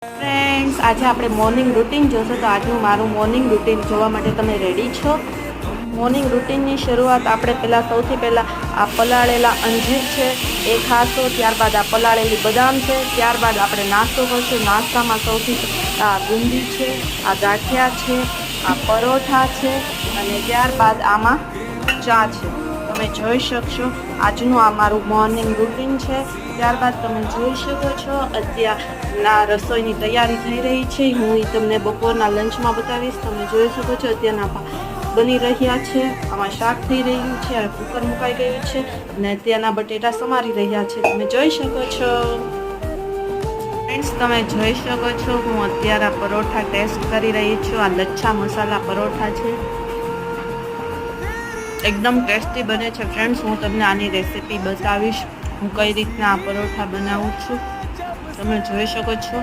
Friends, આજે આપણે morning routine જોશું. તો આજનું મારું મોર્નિંગ રૂટીન જોવા માટે તમે રેડી છો? મોર્નિંગ રૂટીનની શરૂઆત આપણે સૌથી પહેલાં આ પલાળેલા અંજીર છે એ ખાશો. ત્યારબાદ આ પલાળેલી બદામ છે. ત્યારબાદ આપણે નાસ્તો કરશું. નાસ્તામાં સૌથી આ બુંદી છે, આ ગાંઠિયા છે, આ પરોઠા છે અને ત્યારબાદ આમાં ચા છે. તમે જોઈ શકશો આજનું આ મારું મોર્નિંગ રૂટીન છે. ત્યારબાદ તમે જોઈ શકો છો અત્યારના રસોઈની તૈયારી થઈ રહી છે. હું એ તમને બપોરના લંચમાં બતાવીશ. તમે જોઈ શકો છો અત્યારના બની રહ્યા છે. આમાં શાક થઈ રહ્યું છે અને કુકર મુકાઈ ગયું છે અને અત્યારના બટેટા સમારી રહ્યા છે. તમે જોઈ શકો છો ફ્રેન્ડ્સ, તમે જોઈ શકો છો હું અત્યારે પરોઠા ટેસ્ટ કરી રહી છું. આ લચ્છા મસાલા પરોઠા છે, એકદમ ટેસ્ટી બને છે. ફ્રેન્ડ્સ, હું તમને આની રેસીપી બતાવીશ હું કઈ રીતના આ પરોઠા બનાવું છું. તમે જોઈ શકો છો.